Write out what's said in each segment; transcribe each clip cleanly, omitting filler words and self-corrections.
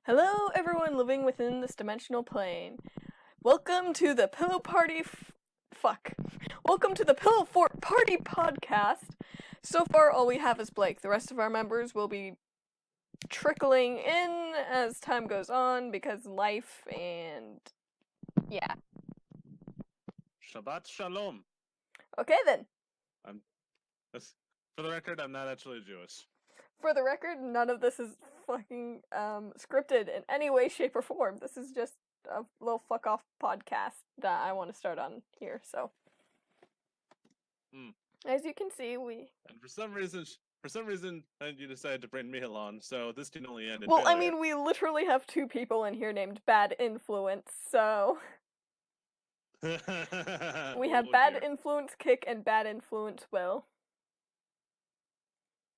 Hello, everyone living within this dimensional plane. Welcome to the Pillow Party. Welcome to the Pillow Fort Party podcast. So far, all we have is Blake. The rest of our members will be trickling in as time goes on because life and yeah. Shabbat shalom. Okay then. For the record, I'm not actually Jewish. For the record, none of this is fucking scripted in any way, shape, or form. This is just a little fuck off podcast that I want to start on here. So, as you can see, and for some reason, you decided to bring me along. So this can only end in well, failure. I mean, we literally have two people in here named Bad Influence. So we have Bad Influence Kick and Bad Influence Will.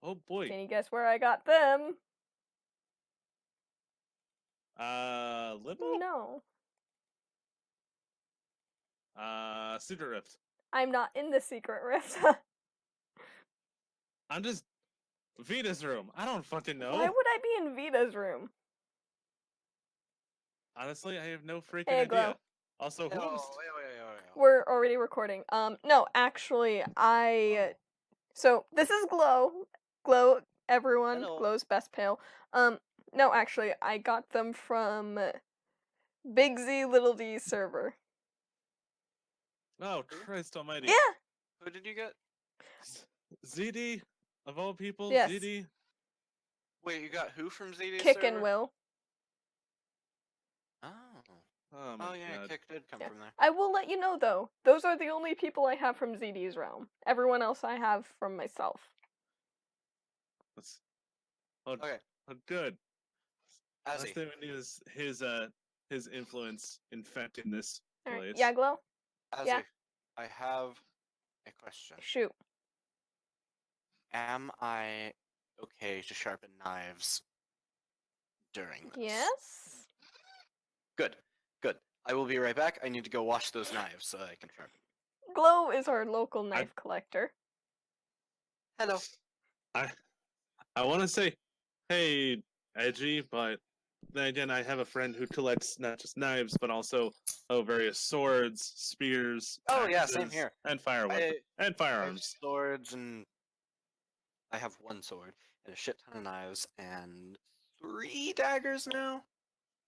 Oh boy. Can you guess where I got them? Limbo? No. Secret Rift. I'm not in the Secret Rift. I'm just Vita's room. I don't fucking know. Why would I be in Vita's room? Honestly, I have no freaking Hey, idea. Glow. Also, wait. We're already recording. No, actually, so this is Glow. Glow, everyone. Hello. Glow's best pal. No, actually, I got them from Big Z Little D's server. Oh, Christ almighty. Yeah! Who did you get? ZD, of all people, Yes. ZD. Wait, you got who from ZD Kick server? and Will. Oh. Oh, my yeah, God. Kick did come Yeah. from there. I will let you know, though. Those are the only people I have from ZD's realm. Everyone else I have from myself. Okay. Oh, good. Last Azzy. thing we need is his influence infecting this All place. right. Yeah, Glow? Azzy, Yeah. I have a question. Shoot. Am I okay to sharpen knives during this? Yes? Good. Good. I will be right back. I need to go wash those knives so I can sharpen. Glow is our local knife collector. Hello. I want to say, hey, Edgy, but then again, I have a friend who collects not just knives, but also various swords, spears. Oh, yeah, same axes, here. And I have firearms. swords and I have one sword and a shit ton of knives and 3 daggers now.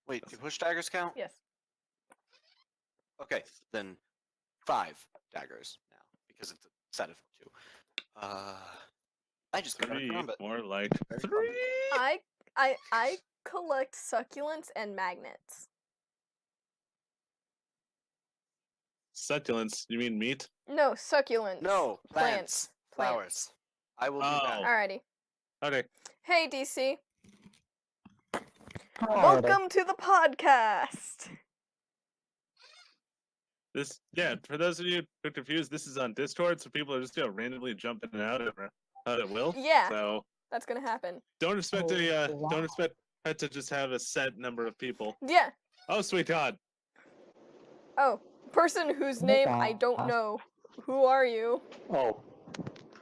Wait, do push daggers count? Yes. Okay, then 5 daggers now because it's a set of 2. I just got a 3, combat. more like Very 3. I collect succulents and magnets. Succulents? You mean meat? No, succulents. No, Plants. flowers. I will do that. Oh. Alrighty. Okay. Hey, DC. Alrighty. Welcome to the podcast. For those of you who are confused, this is on Discord, so people are just gonna randomly jump in and out at will. Yeah. So That's gonna happen. don't expect wow. don't expect it to just have a set number of people. Yeah. Oh, sweet God. Oh, person whose name I don't know. Who are you? Oh,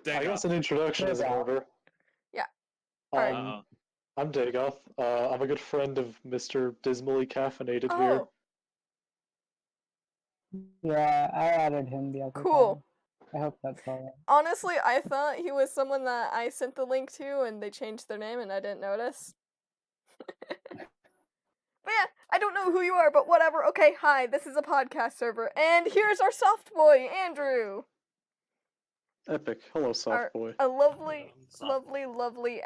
I guess an introduction is in order. Yeah. Alright. Uh-oh. I'm Dagoth. I'm a good friend of Mr. Dismally Caffeinated Oh, here. Yeah, I added him the other Cool. time. I hope that's alright. honestly, I thought he was someone that I sent the link to and they changed their name and I didn't notice. But yeah, I don't know who you are, but whatever. Okay, hi, this is a podcast server, and here's our soft boy, Andrew. Epic. Hello, soft boy. A lovely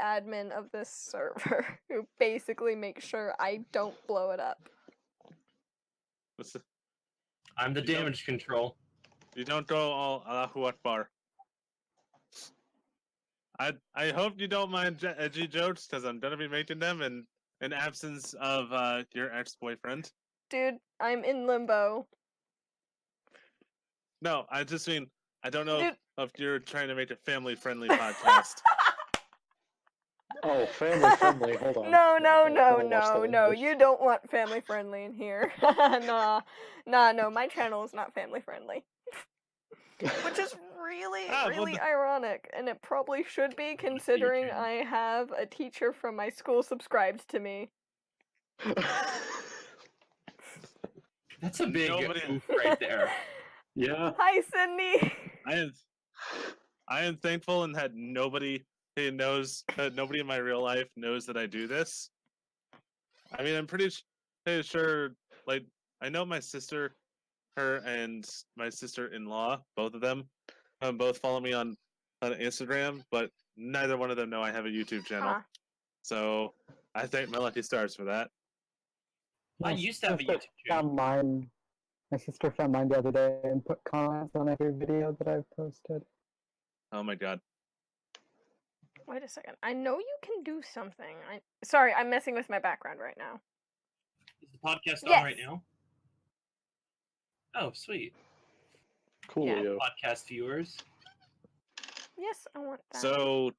admin of this server who basically makes sure I don't blow it up. I'm the damage control. You don't go all Allahu Akbar. I hope you don't mind edgy jokes, because I'm gonna be making them in absence of your ex-boyfriend. Dude, I'm in limbo. No, I just mean, I don't know Dude. if you're trying to make a family-friendly podcast. Oh, family friendly. Hold on. No, Gotta watch the no. language. You don't want family friendly in here. Nah, no, my channel is not family friendly. Which is really ironic, and it probably should be, considering I have a teacher from my school subscribed to me. That's a big Nobody- oof right there. Yeah. Hi, Sydney. I am thankful and that nobody who knows nobody in my real life knows that I do this. I mean, I'm pretty sure. Like, I know my sister, her and my sister-in-law, both of them, both follow me on Instagram, but neither one of them know I have a YouTube channel. Huh. So I thank my lucky stars for that. I My used to have a sister YouTube channel. found mine. My sister found mine the other day and put comments on every video that I've posted. Oh my god. Wait a second. I know you can do something. Sorry, I'm messing with my background right now. Is the podcast Yes. on right now? Oh, sweet. Coolio. Podcast viewers. Yes, I want that. So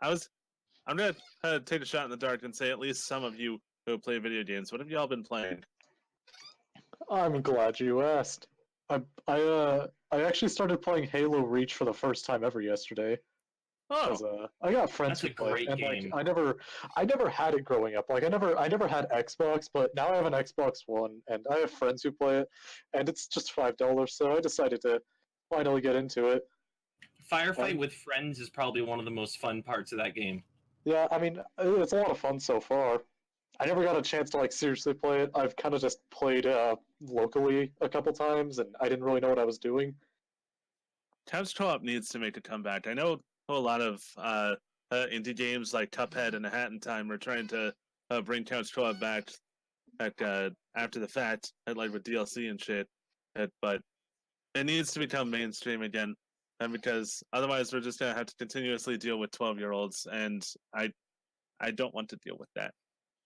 I'm gonna take a shot in the dark and say at least some of you who play video games. What have y'all been playing? I'm glad you asked. I actually started playing Halo Reach for the first time ever yesterday. Oh, 'Cause, I got friends That's who a play, great and game. like I never had it growing up. Like I never had Xbox, but now I have an Xbox One, and I have friends who play it, and it's just $5. So I decided to finally get into it. Firefight with friends is probably one of the most fun parts of that game. Yeah, I mean it's a lot of fun so far. I never got a chance to like seriously play it. I've kind of just played locally a couple times, and I didn't really know what I was doing. couch co-op needs to make a comeback. I know a lot of indie games like Cuphead and A Hat in Time are trying to bring couch co-op back after the fact, like with DLC and shit. But it needs to become mainstream again, and because otherwise we're just gonna have to continuously deal with 12-year-olds, and I don't want to deal with that.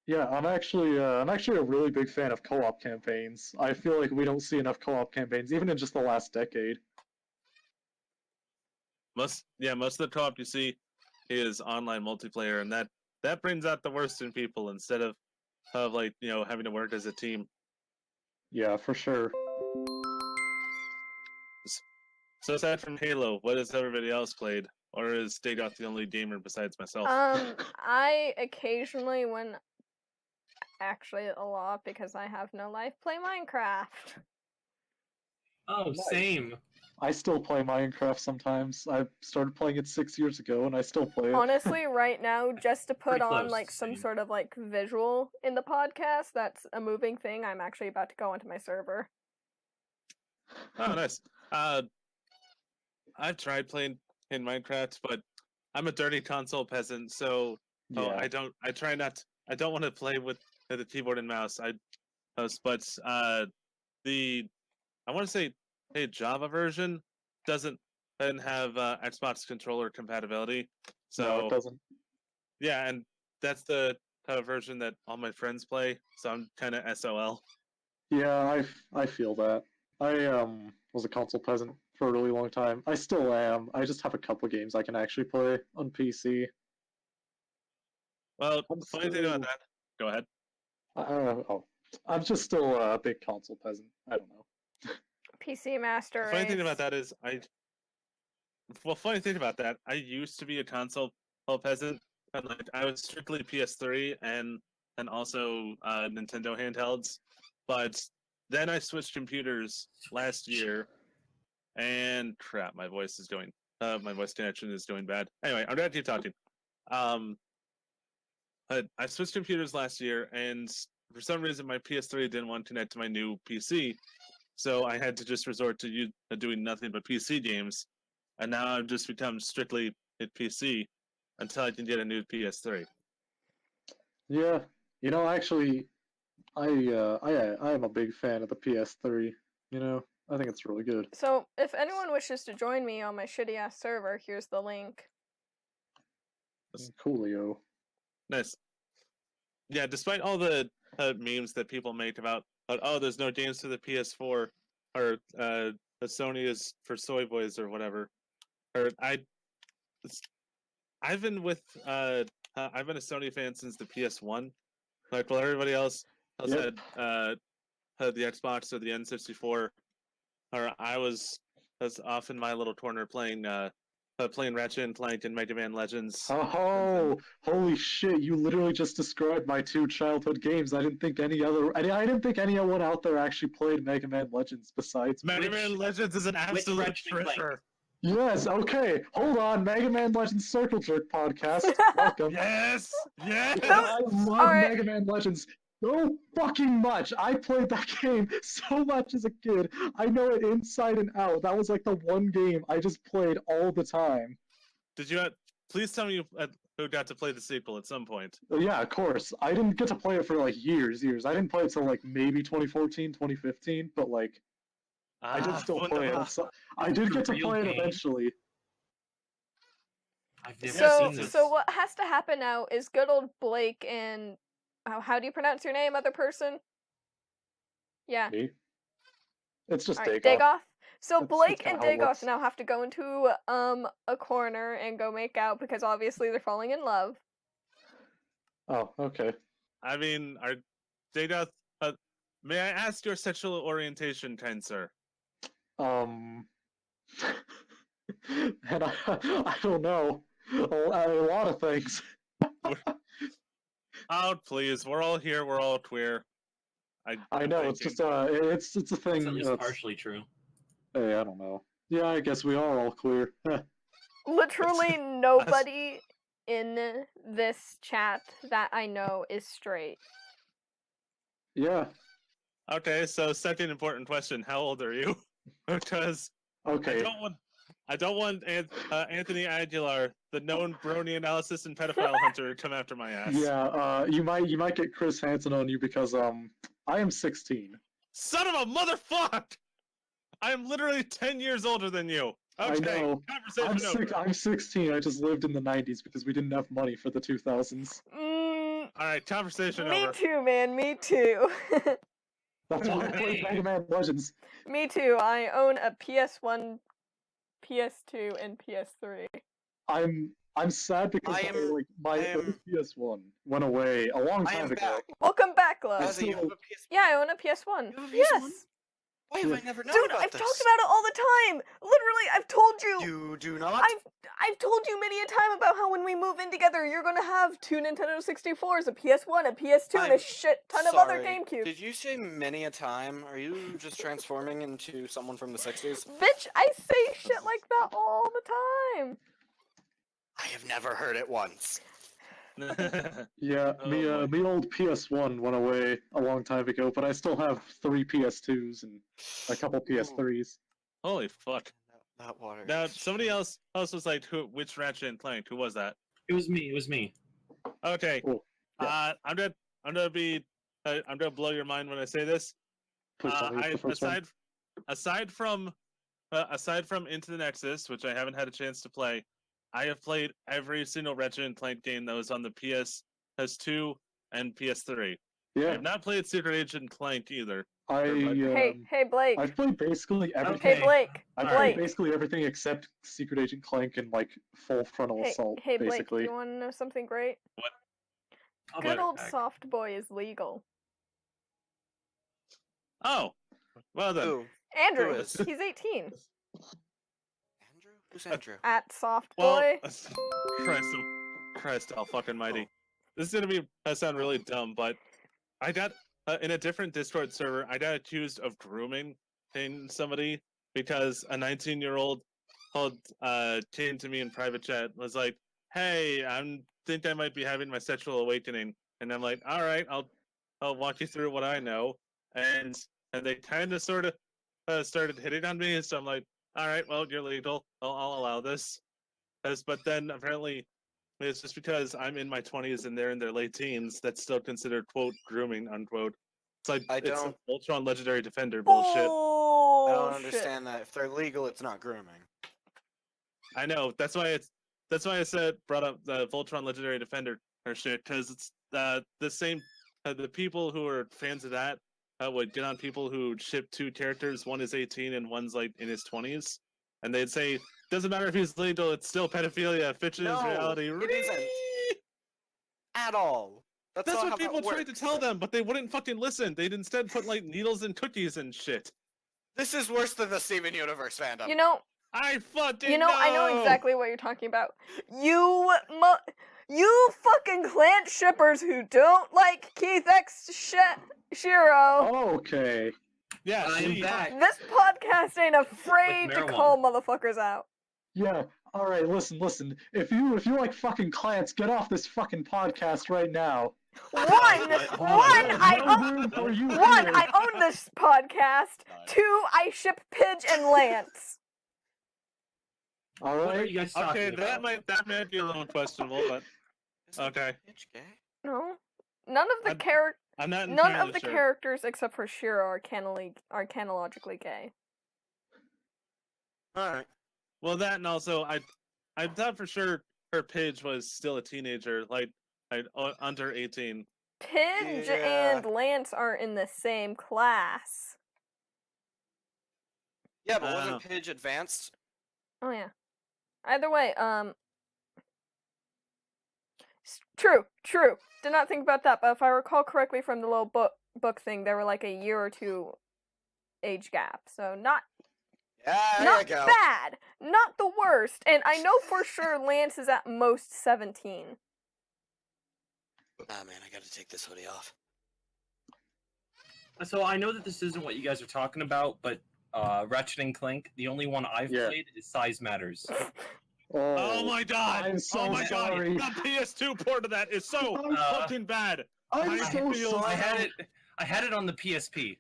Yeah, I'm actually a really big fan of co-op campaigns. I feel like we don't see enough co-op campaigns, even in just the last decade. Most of the co-op you see is online multiplayer, and that brings out the worst in people instead of like having to work as a team. Yeah, for sure. So aside from Halo, what has everybody else played, or is Dagoth the only gamer besides myself? I occasionally, actually a lot because I have no life, play Minecraft. Oh, Nice. same. I still play Minecraft sometimes. I started playing it 6 years ago, and I still play it. Honestly, right now, just to put Pretty on close, like some same. sort of like visual in the podcast, that's a moving thing. I'm actually about to go onto my server. Oh, nice. I've tried playing in Minecraft, but I'm a dirty console peasant, so Yeah. I don't want to play with the keyboard and mouse. But I want to say, hey, Java version doesn't have Xbox controller compatibility. So No, it doesn't. yeah, and that's the version that all my friends play. So I'm kind of SOL. Yeah, I feel that. I was a console peasant for a really long time. I still am. I just have a couple games I can actually play on PC. Well, I'm funny thing about still- that. Go ahead. I'm just still a big console peasant. I don't know. PC Master The funny thing Race. about that is funny thing about that, I used to be a console peasant, and like I was strictly PS3 and also Nintendo handhelds, but then I switched computers last year, and crap, my voice connection is going bad. Anyway, I'm gonna keep talking. But I switched computers last year, and for some reason my PS3 didn't want to connect to my new PC, so I had to just resort to doing nothing but PC games, and now I've just become strictly a PC until I can get a new PS3. Yeah, actually, I am a big fan of the PS3. I think it's really good. So, if anyone wishes to join me on my shitty ass server, here's the link. Coolio. Nice. Yeah, despite all the memes that people make about oh, there's no games for the PS4, or the Sony is for soy boys or whatever, or I've been I've been a Sony fan since the PS1. Like while everybody else Yep. had the Xbox or the N64, or I was off in my little corner playing playing Ratchet and Clank and Mega Man Legends. Oh, holy shit! You literally just described my two childhood games. I didn't think anyone out there actually played Mega Man Legends besides me. Mega Man Legends is an absolute Ratchet and Clank? treasure. Yes. Okay. Hold on. Mega Man Legends Circle Jerk podcast. Welcome. Yes, yes. I love Alright. Mega Man Legends so fucking much. I played that game so much as a kid. I know it inside and out. That was like the one game I just played all the time. Did you? Please tell me who got to play the sequel at some point. Yeah, of course. I didn't get to play it for like years. I didn't play it till like maybe 2014, 2015, but like I did still play it. So I did get to Real play it game. eventually. I've never So, seen this. so what has to happen now is good old Blake and how do you pronounce your name, other person? Yeah. Me? It's just Alright, Dagoth. Dagoth. So That's Blake kinda and how it Dagoth works. now have to go into a corner and go make out because obviously they're falling in love. Oh, okay. I mean, Dagoth, may I ask your sexual orientation, kind sir? And I don't know. A lot of things. Oh, please, we're all here. We're all queer. I know, it's just it's a It's thing. at least That's- partially true. Hey, I don't know. Yeah, I guess we are all queer. Literally nobody in this chat that I know is straight. Yeah. Okay, so second important question: how old are you? Because Okay. I don't want Anthony Aguilar, the known brony analysis and pedophile hunter, to come after my ass. Yeah. You might get Chris Hansen on you because I am 16. Son of a motherfucker! I am literally 10 years older than you. Okay, I know. conversation over. I'm 16. I just lived in the 90s because we didn't have money for the 2000s. Mm, All right, conversation me over. too, man. Me too. That's why I played Mega Man Legends. Me too. I own a PS1, PS2, and PS3. I'm sad because my old PS1 went away a long I time am ago. back. Welcome back, love. As you have a PS. Yeah, I own a PS1. You have a Yes. PS1? Why have I never known Dude, about I've this? talked about it all the time. Literally, I've told you. You do not. I've told you many a time about how when we move in together, you're gonna have two Nintendo 64s, a PS1, a PS2, and a I'm shit ton of other Sorry. GameCubes. Did you say many a time? Are you just transforming into someone from the 60s? Bitch, I say shit like that all the time. I have never heard it once. Yeah, Oh me boy. old PS1 went away a long time ago, but I still have 3 PS2s and a couple PS3s. Holy fuck! That water. Now is somebody shit. else was like, which Ratchet and Clank? Who was that? It was me. It was me. Okay. Cool. Yeah. I'm gonna blow your mind when I say this. Please tell me it's the first one. Aside from Into the Nexus, which I haven't had a chance to play, I have played every single Ratchet and Clank game that was on the PS2 and PS3. I Yeah, have not played Secret Agent Clank either. Hey, Blake. I've played basically everything. Hey, Blake. I've Blake. played basically everything except Secret Agent Clank and like Full Frontal Assault. Hey, Blake. basically. You want to know something great? I'll be Good right old back. soft boy is legal. Oh, well then. Who? Andrew, Who is? he's 18. Andrew? Who's Andrew? At soft Well, boy. Christ, all fucking mighty. This is gonna sound really dumb, but I got in a different Discord server. I got accused of grooming somebody because a 19-year-old came to me in private chat, was like, "Hey, think I might be having my sexual awakening," and I'm like, "All right, I'll walk you through what I know," and they kind of sort of started hitting on me, so I'm like, "All right, well, you're legal. I'll allow this." But then apparently it's just because I'm in my 20s and they're in their late teens that's still considered quote grooming unquote. It's like I it's don't- some Voltron Legendary Defender bullshit. Oh, I don't shit. understand that. If they're legal, it's not grooming. I know that's why I brought up the Voltron Legendary Defender or shit because it's the same the people who are fans of that would get on people who ship two characters. One is 18 and one's like in his 20s, and they'd say, "Doesn't matter if he's legal, it's still pedophilia. Fiction is No, reality." it isn't. At all. That's That's not what how people that tried to works. tell them, but they wouldn't fucking listen. They'd instead put like needles and cookies and shit. This is worse than the Steven Universe fandom. You know, I fucking You know, I know exactly what you're talking about. You fucking clan shippers who don't like Keith X Shiro. Okay. Yeah, I'm see, back. This podcast ain't afraid to marijuana. call motherfuckers out. Yeah. All right. Listen. If you like fucking clans, get off this fucking podcast right now. I own this podcast. 2, I ship Pidge and Lance. All What are right. you guys talking okay, about? that might be a little questionable, but Isn't okay. Pitch gay? No, none of the I'm not none entirely of the sure. characters except for Shiro are canonically gay. All right. Well, that and also I thought for sure her Pidge was still a teenager, like under 18. Pidge Yeah. and Lance are in the same class. Yeah, but I don't wasn't know. Pidge advanced? Oh yeah. Either way, true. Did not think about that, but if I recall correctly from the little book thing, there were like a year or 2 age gap, so not Yeah, there not you go. bad, not the worst. And I know for sure Lance is at most 17. Ah, man, I gotta take this hoodie off. So I know that this isn't what you guys are talking about, but Ratchet and Clank, the only one I've Yeah. played is Size Matters. Oh my god! I'm so oh my sorry. god! The PS2 port of that is so fucking bad. I'm I so feel- sorry. I had it on the PSP.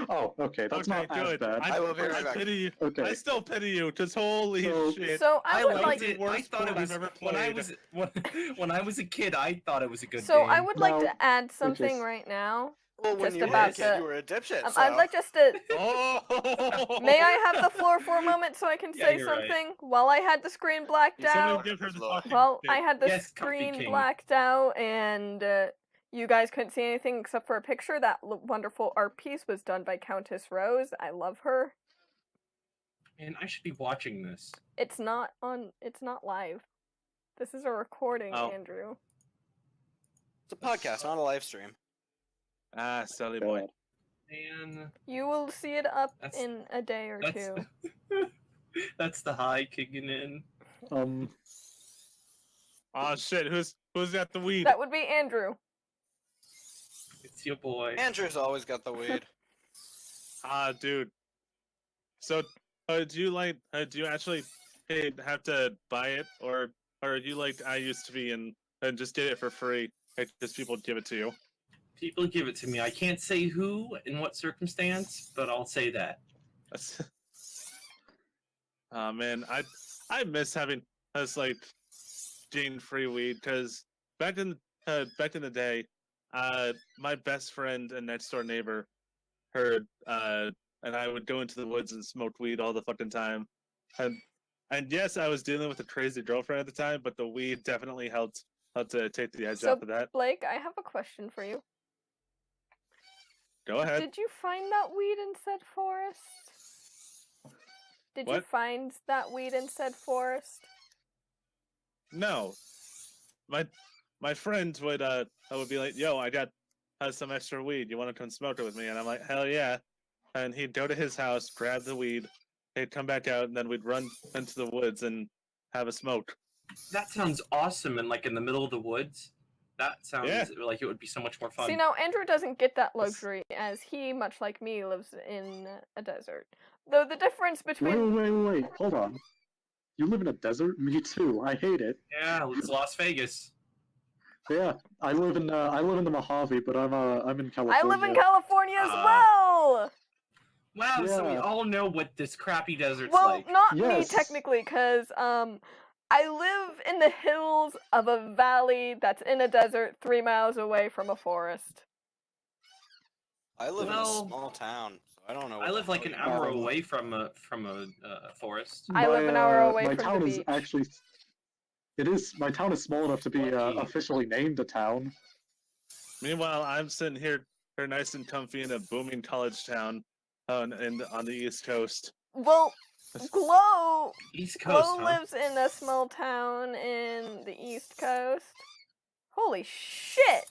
Oh, okay. That's Okay, not as good. bad. I will be right I back. pity you. Okay. I still pity you, cause holy So- shit. So I would liked like it. I worst thought it port I've was ever when I played. was when I was a kid. I thought it was a good so game. I would like Now, to add something just- right now. Well, when Just you were about a kid, the- you were a dipshit. I'd so- like just to. Oh! May I have the floor for a moment so I can Yeah, say you're right. something while I had the screen blacked Somebody out? give her the Well, fucking Well, stick. I had the Yes, Comfy screen King. blacked out, and you guys couldn't see anything except for a picture. That wonderful art piece was done by Countess Rose. I love her. Man, I should be watching this. It's not live. This is a recording, Oh. Andrew. It's a podcast, not a live stream. Ah, silly boy. God. Man, You will see it up That's- in a day or that's 2. that's the high kicking in. Oh shit, who's got the weed? That would be Andrew. It's your boy. Andrew's always got the weed. Ah, dude. So, do you actually have to buy it, or are you like I used to be and just get it for free? Because people give it to you. People give it to me. I can't say who in what circumstance, but I'll say that. Oh man, I miss having us like getting free weed because back in the day, my best friend and next door neighbor, and I would go into the woods and smoke weed all the fucking time, and yes, I was dealing with a crazy girlfriend at the time, but the weed definitely helped to take the edge So, off of that. Blake, I have a question for you. Go ahead. Did you find that weed in said forest? Did you What? find that weed in said forest? No, my friend would be like, "Yo, I got some extra weed. You want to come smoke it with me?" And I'm like, "Hell yeah!" And he'd go to his house, grab the weed, he'd come back out, and then we'd run into the woods and have a smoke. That sounds awesome, and like in the middle of the woods. That sounds Yeah. like it would be so much more fun. See, now Andrew doesn't get that luxury, as he, much like me, lives in a desert. Though the difference between Wait. Hold on. You live in a desert? Me too. I hate it. Yeah, it's Las Vegas. Yeah, I live in the Mojave, but I'm in California. I live in California as Ah. well. Wow, so we Yeah. all know what this crappy desert's Well, like. not me Yes. technically, because I live in the hills of a valley that's in a desert 3 miles away from a forest. I live in a Well, small town, so I don't know. I what live the like hell an you hour mean. away from a forest. I live an hour away my from town the is beach. actually. My town is small enough to be Lucky. officially named a town. Meanwhile, I'm sitting here nice and comfy in a booming college town on the East Coast. Well, Glow East Coast, Glow huh? lives in a small town in the East Coast. Holy shit!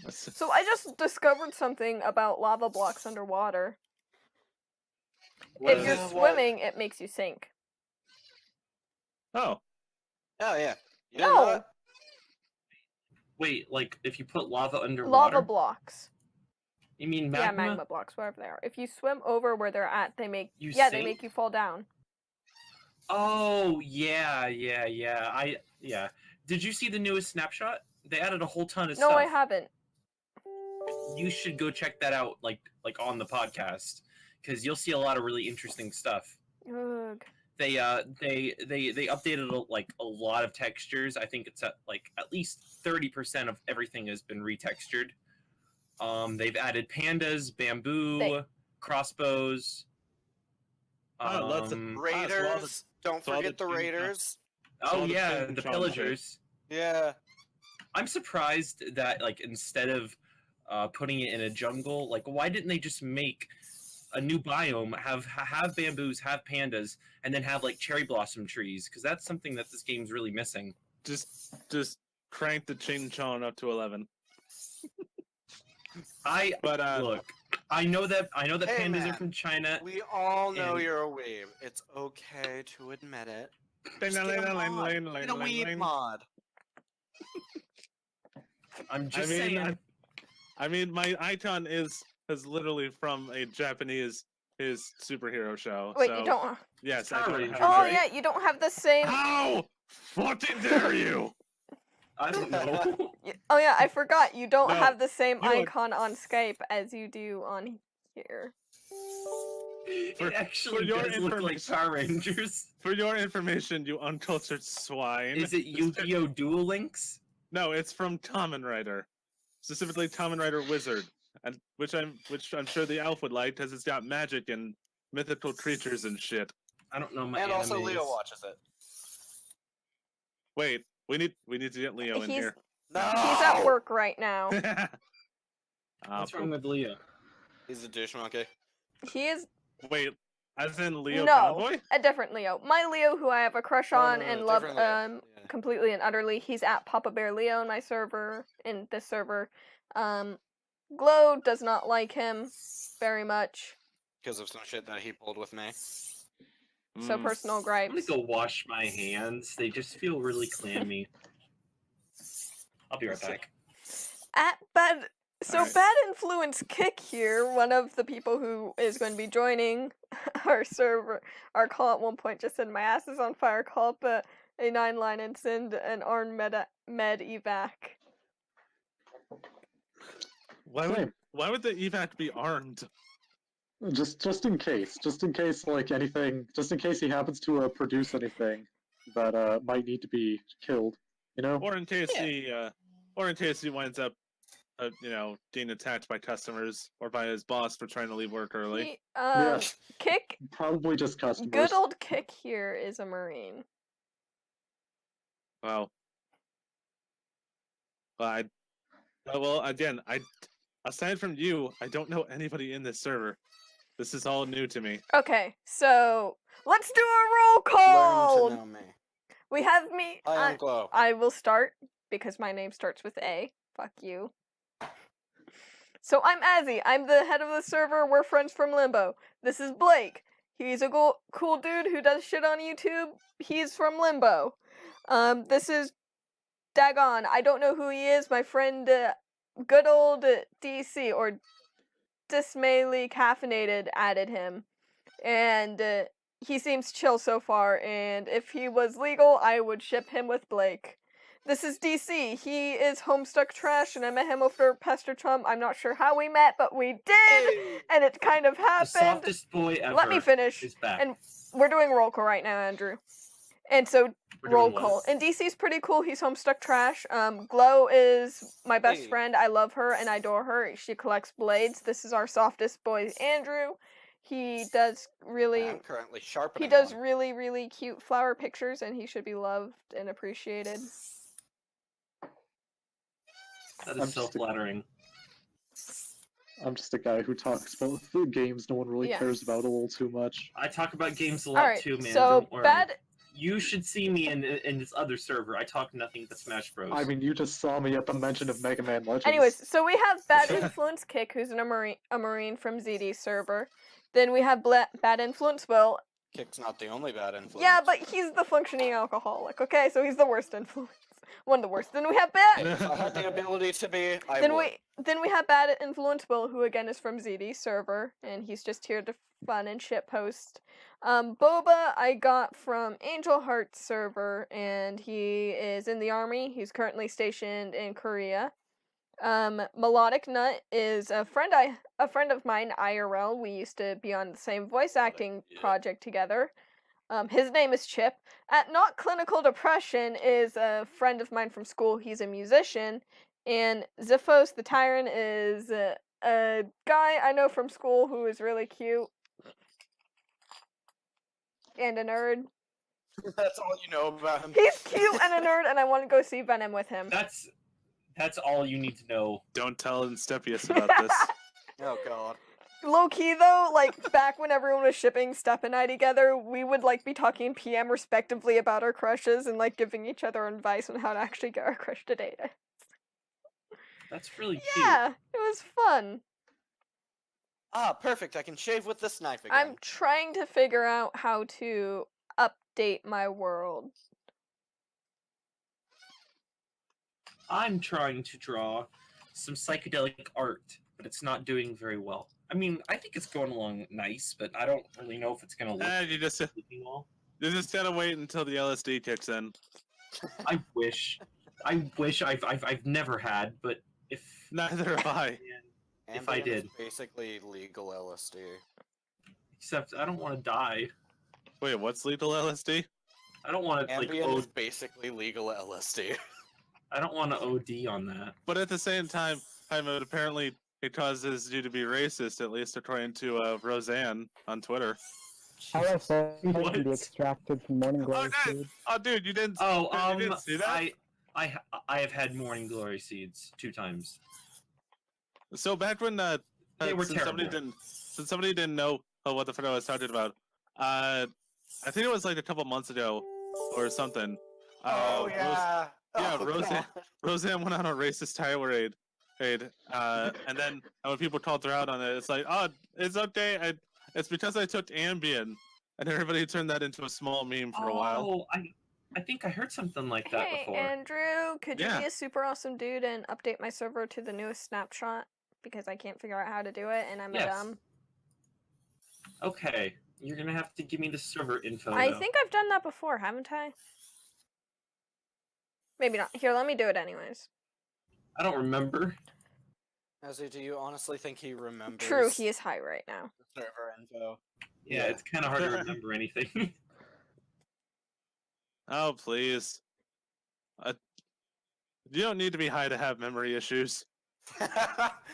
So I just discovered something about lava blocks underwater. If you're What? swimming, it makes you sink. Oh, Oh yeah. You didn't know No, that? Wait, like if you put lava underwater? lava blocks. You mean Yeah, magma? magma blocks, wherever they are. If you swim over where they're at, they make You they sink? make you fall down. Oh yeah. Did you see the newest snapshot? They added a whole ton of No, stuff. I haven't. You should go check that out, like on the podcast, because you'll see a lot of really interesting stuff. Ugh. They updated a lot of textures. I think it's at least 30% of everything has been retextured. They've added pandas, bamboo, crossbows. lots of Raiders. Don't so all forget the the chain- Raiders. Oh all the yeah, chain the chomp pillagers. Yeah. I'm surprised that instead of putting it in a jungle, why didn't they just make a new biome, have bamboos, have pandas, and then have cherry blossom trees? Because that's something that this game's really missing. just crank the ching chong up to 11. But look, I know that Hey, pandas man. are from China. We all know And- you're a weeb. It's okay to admit it. Ding, Just ding, get a ding, mod. ding, Get a ding, weeb ding. mod. I'm just I mean, saying. I mean, my icon is literally from a Japanese superhero show. Wait, so, you don't. Yes, I Power don't Rangers, have Oh right? yeah, you don't have the same. How fucking dare you? I don't know. Oh yeah, I forgot. You don't No, have the same you are- icon on Skype as you do on here. For- It actually for your does look like information- Power Rangers. For your information, you uncultured swine. Is it Yu-Gi-Oh! Duel Links? No, it's from Kamen Rider, specifically Kamen Rider Wizard, and which I'm sure the Elf would like because it's got magic and mythical creatures and shit. I don't know my And also Leo animes. watches it. Wait, we need to get Leo in He's here. No! he's at work right now. What's wrong with Leo? He's a douche monkey. He is Wait, as in Leo No. Cowboy? a different Leo. My Leo, who I have a crush on and love different Leo. Yeah. completely and utterly. He's at Papa Bear Leo in my server, in this server. Glow does not like him very much. Because of some shit that he pulled with me. So Mm. personal I'm gonna gripes. go wash my hands. They just feel really clammy. I'll be right back. Alright. Bad Influence Kick here, one of the people who is going to be joining our server, our call at one point just said, "My ass is on fire, call up a 9-line and send an armed med evac." Same. Why would the evac be armed? Just in case, like anything, just in case he happens to produce anything that might need to be killed, you know? Or in case Yeah. he winds up getting attacked by customers or by his boss for trying to leave work early. He, Yeah. Kick, Probably just customers. good old Kick here is a Marine. Well, again, aside from you, I don't know anybody in this server. This is all new to me. Okay, so let's do a roll call. Learn to know me. We have me. I am Glow. I will start because my name starts with A. Fuck you. So I'm Azzy. I'm the head of the server. We're friends from Limbo. This is Blake. He's a cool dude who does shit on YouTube. He's from Limbo. This is Dagon. I don't know who he is. My friend, good old DC or Dismayly Caffeinated added him, and he seems chill so far. And if he was legal, I would ship him with Blake. This is DC. He is Homestuck Trash, and I met him over Pester Trump. I'm not sure how we met, but we did, and it kind of The happened. softest boy ever. Let me finish. Is back. And we're doing roll call right now, Andrew. And so We're roll doing call. what? And DC's pretty cool. He's Homestuck Trash. Glow is my best Hey. friend. I love her and I adore her. She collects blades. This is our softest boy, Andrew. He does really I'm currently sharpening he does one. really, really cute flower pictures, and he should be loved and appreciated. That I'm is just self-flattering. I'm just a guy who talks about the games no one really Yeah. cares about a little too much. I talk about games a lot Alright, too, man. so Don't worry. bad You should see me in this other server. I talk nothing but Smash Bros. I mean, you just saw me at the mention of Mega Man Legends. Anyways, so we have Bad Influence Kick, who's a marine from ZD server. Then we have Bad Influence Will. Kick's not the only bad influence. Yeah, but he's the functioning alcoholic. Okay, so he's the worst influence. One of the worst. Then we have If I had the ability to be, I would. Then we have Bad Influence Will, who again is from ZD server, and he's just here to fun and shitpost. Boba I got from Angel Heart server, and he is in the army. He's currently stationed in Korea. Melodic Nut is a friend of mine, IRL. We used to be on the same voice acting project together. His name is Chip. At Not Clinical Depression is a friend of mine from school. He's a musician. And Ziphos the Tyrant is a guy I know from school who is really cute. And a nerd. That's all you know about him. He's cute and a nerd, and I want to go see Venom with him. That's all you need to know. Don't tell Stepius about this. Oh god. Low key though, like back when everyone was shipping Step and I together, we would like be talking PM respectively about our crushes and like giving each other advice on how to actually get our crush to date us. That's really cute. Yeah, it was fun. Ah, perfect. I can shave with this knife again. I'm trying to figure out how to update my world. I'm trying to draw some psychedelic art, but it's not doing very well. I mean, I think it's going along nice, but I don't really know if it's gonna look You just well. gotta wait until the LSD kicks in. I wish I've never had, but if Neither have I. if I Ambien did. is basically legal LSD. Except I don't want to die. Wait, what's lethal LSD? I don't want to like Ambien is basically legal LSD. I don't want to OD on that. But at the same time, apparently it causes you to be racist, at least according to Roseanne on Twitter. LSD can What? be extracted from morning glory food. Oh, dude, you didn't. Oh, you didn't see that? I have had morning glory seeds 2 times. So back when They were since somebody terrible. didn't know what the fuck I was talking about, I think it was like a couple months ago or something. Oh yeah. yeah, Oh, Roseanne- God. Roseanne went on a racist tirade, and then when people called her out on it, it's like, oh, it's okay. It's because I took Ambien, and everybody turned that into a small meme for a while. Oh, I think I heard something like that Hey, before. Andrew, could you Yeah. be a super awesome dude and update my server to the newest snapshot? Because I can't figure out how to do it, and I'm a Yes. dumb. Okay, you're gonna have to give me the server info. I though. think I've done that before, haven't I? Maybe not. Here, let me do it anyways. I don't remember. Azzy, do you honestly think he remembers? True, he is high right now. the server info. Yeah, it's kind of hard to remember anything. Oh, please. You don't need to be high to have memory issues.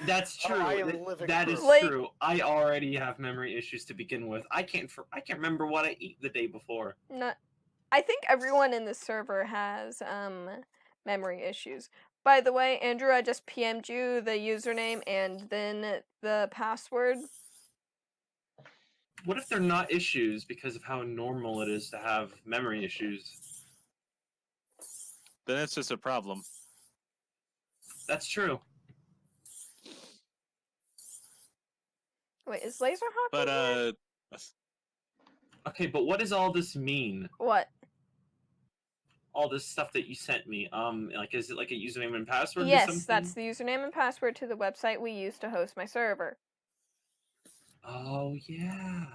That's Oh, true. I am Th- living that is proof. Like- true. I already have memory issues to begin with. I can't remember what I eat the day before. Not. I think everyone in the server has memory issues. By the way, Andrew, I just PM'd you the username and then the password. What if they're not issues because of how normal it is to have memory issues? Then it's just a problem. That's true. Wait, is Laserhawk? But in here? Okay, but what does all this mean? What? All this stuff that you sent me. Like, is it like a username and password or Yes, something? that's the username and password to the website we use to host my server. Oh yeah.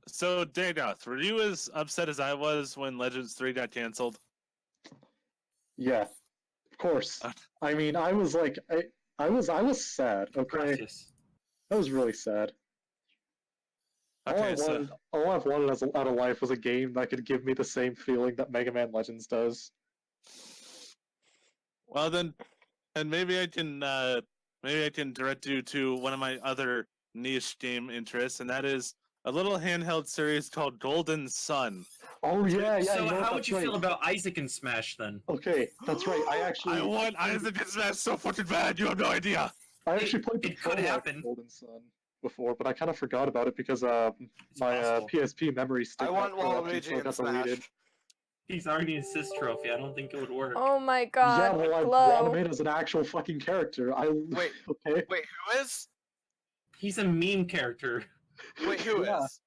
So, Daggoth, were you as upset as I was when Legends 3 got canceled? Yeah, of course. I mean, I was like, I was sad. Okay, Precious. I was really sad. Okay, so All I've wanted out of life was a game that could give me the same feeling that Mega Man Legends does. well then, and maybe I can direct you to one of my other niche game interests, and that is a little handheld series called Golden Sun. Oh yeah, yeah. So you know what, how would that's you feel right. about Isaac and Smash then? Okay, that's right. I want Isaac and Smash so fucking bad. You have no idea. I actually played the it could prologue happen. of Golden Sun before, but I kind of forgot about it because It's my possible. PSP memory stick I want got corrupted, Waluigi so it and got Smash. deleted. He's already an assist trophy. I don't think it would work. Oh my Yeah, god, well, I want Glow. him in as an actual fucking character. Wait. Okay. Wait, who is? He's a meme character. Wait, who Yeah. is?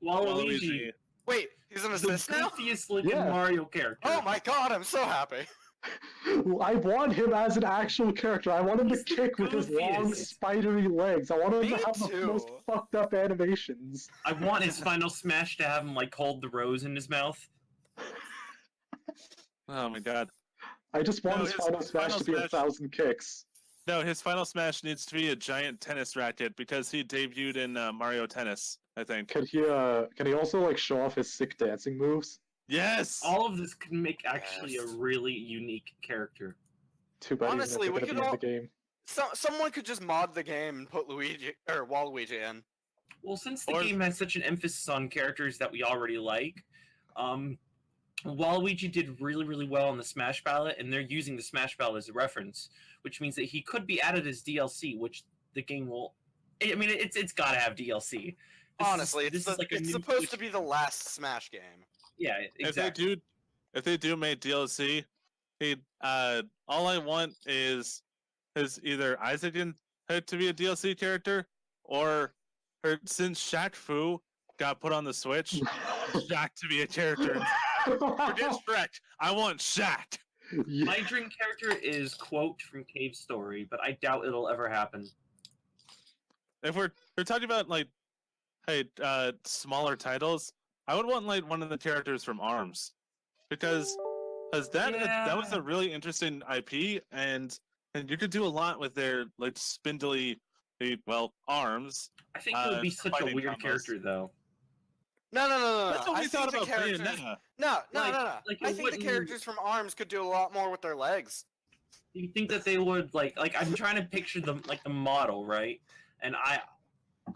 Waluigi. Wait, he's an The assist now? goofiest looking Yeah. Mario character. Oh my god, I'm so happy. I want him as an actual character. I want him to He's the kick with his long, goofiest. spidery legs. I want him Me to have the most too. fucked up animations. I want his final smash to have him like hold the rose in his mouth. Oh my god. I just want No, his his final smash final to be smash- 1,000 kicks. No, his final smash needs to be a giant tennis racket because he debuted in Mario Tennis, I think. Can he also like show off his sick dancing moves? Yes! All of this can make actually a Yes. really unique character. Too bad Honestly, he's we never could gonna be in all- the game. Someone could just mod the game and put Luigi or Waluigi in. Well, since the Or- game has such an emphasis on characters that we already like, Waluigi did really, really well on the Smash ballot, and they're using the Smash ballot as a reference, which means that he could be added as DLC, which the game will. I mean, it's got to have DLC. Honestly, this it's is like a it's new supposed to Switch- be the last Smash game. Yeah, exactly. If they do make DLC, all I want is either Isaac to be a DLC character, or since Shaq Fu got put on the Switch, Shaq to be a character. Forget Shrek. I want Shaq. Yeah. My dream character is Quote from Cave Story, but I doubt it'll ever happen. If we're talking about like, hey, smaller titles, I would want like one of the characters from ARMS, because that was Yeah. a really interesting IP, and you could do a lot with their like spindly, arms. I think it would be such a fighting weird combos. character, though. No. That's what I we think thought the about characters. Bayonetta. No. Like, I it think the wouldn't- characters from ARMS could do a lot more with their legs. You think that they would like I'm trying to picture the model, right? And I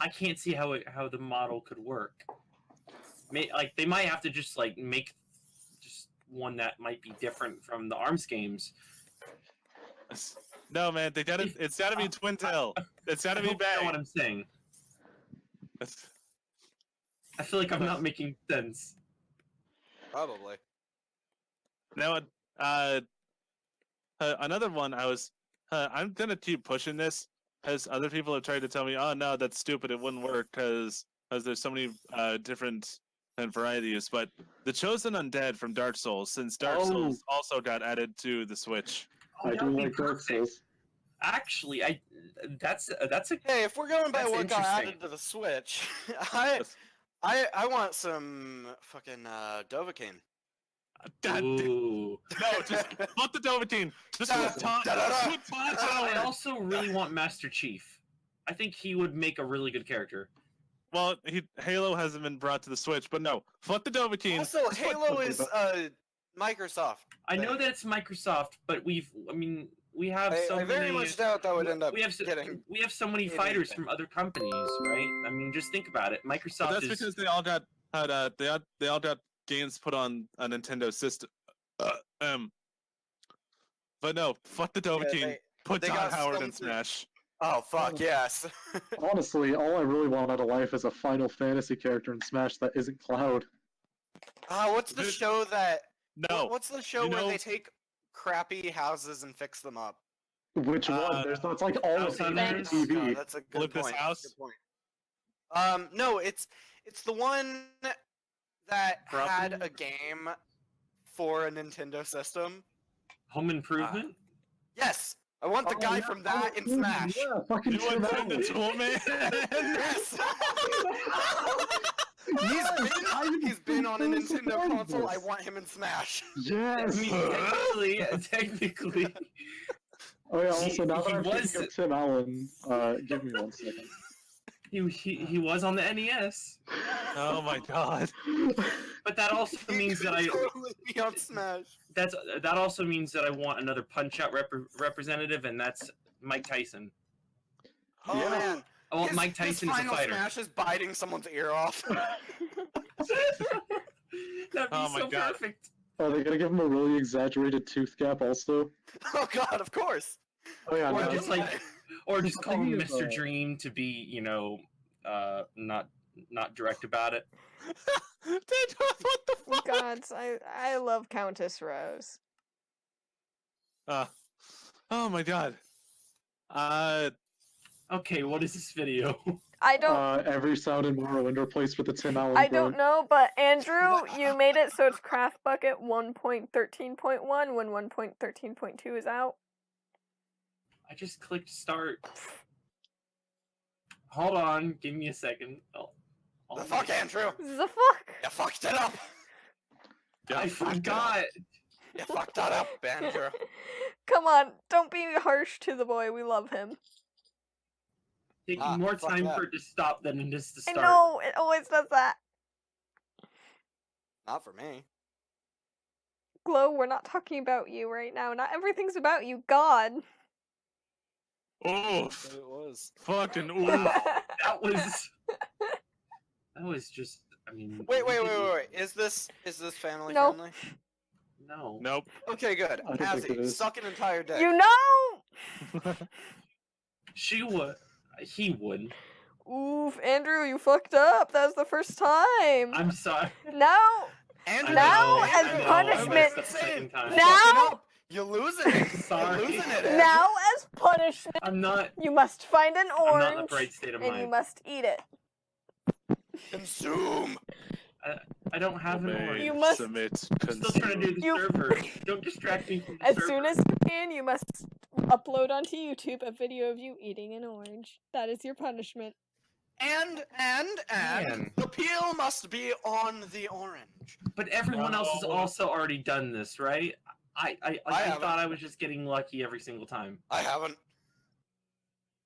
can't see how the model could work. They might have to just like make just one that might be different from the ARMS games. No, man, it's gotta be Twin Tail. It's gotta I be hope you know what Bay. I'm saying. I feel like I'm not making sense. Probably. Now, another one I'm gonna keep pushing this, as other people have tried to tell me, oh no, that's stupid, it wouldn't work, because there's so many different varieties, but the Chosen Undead from Dark Souls, since Dark Souls also got added to the Switch. Oh, I that do would be like Dark perfect. Souls. Actually, that's a Hey, if we're going by That's what got interesting. added to the Switch, I want some fucking Dovahkiin. God, ooh. no, just fuck the Dovahkiin. Just put Da-da-da. I Tower. also really want Master Chief. I think he would make a really good character. Well, Halo hasn't been brought to the Switch, but no, fuck the Dovahkiin. Also, Just put Halo something is about- Microsoft. I know thing. that it's Microsoft, but we have so I very many. much doubt that would end up we have getting. so many anything. fighters from other companies, right? I mean, just think about it. But Microsoft that's is because they all got games put on a Nintendo system. But no, fuck the Dovahkiin. Put they Todd got Howard in stumped. Smash. Oh fuck yes. Honestly, all I really want out of life is a Final Fantasy character in Smash that isn't Cloud. What's the show that? No, What's the show you where know- they take crappy houses and fix them up? Which one? There's that's like all of House Hunters? Oh, TV. God, that's a good Olympus point. House? Good point. No, it's the one that had Property? a game for a Nintendo system. Home Improvement. Yes, I want the Oh, guy yeah, from that oh, in Smash. Yeah, fucking you want Tim the Allen. Tool Man? Yes. Yes, He's been on a I'm so Nintendo surprised console. I this. want him in Smash. I Yes. mean, technically, Oh yeah. Also, now he that I'm was- thinking of Tim Allen, give me 1 second. he was on the NES, Oh my god. but that also means that He could totally be on Smash. that also means that I want another Punch Out representative, and that's Mike Tyson. Oh Yeah. man. I want His- Mike his Tyson as a final fighter. Smash is biting someone's ear off. That'd be Oh my so God. perfect. Oh, they're gonna give him a really exaggerated tooth gap also. Oh god, of course. Oh yeah. Or no, just like, or just call him Thinking of, Mr. Dream to be, not not direct about it. What the fuck? Gods, I love Countess Rose. Oh my god. Okay, what is this video? I don't Every sound in Morrowind replaced with a Tim Allen I quote. don't know, but Andrew, you made it so it's Craft Bucket 1.13.1 when 1.13.2 is out. I just clicked start. Hold on, give me a second. The fuck, Andrew? The fuck? You fucked it up. Yeah, I fuck it forgot. You fucked that up, Andrew. Come on, don't be harsh to the boy. We love him. Taking more fuck time that. for it to stop than it is to I start. know, it always does that. Not for me. Glow, we're not talking about you right now. Not everything's about you. God. Oof. It was. Fucking oof. That was just. I mean. Wait. Is this family No. friendly? No. Nope. Okay, good. I don't think it Azzy, is. suck an entire dick. You know! She would. He would. Oof, Andrew, you fucked up. That was the first time. I'm sorry. Now, Andrew, Now, I as know, punishment- I messed up the second time. You're Now- fucking up. You're losing it. Sorry. You're losing it. Andrew. now as punishment, I'm not. you must find an I'm not in the orange right state of and you mind. must eat it. Consume. I don't have an Obey, orange. You must- submit, I'm still trying to do the You- server. Don't distract me from the As server. soon as you can, you must upload onto YouTube a video of you eating an orange. That is your punishment. And Man. the peel must be on the orange. But everyone else has No. also already done this, right? I haven't. thought I was just getting lucky every single time. I haven't.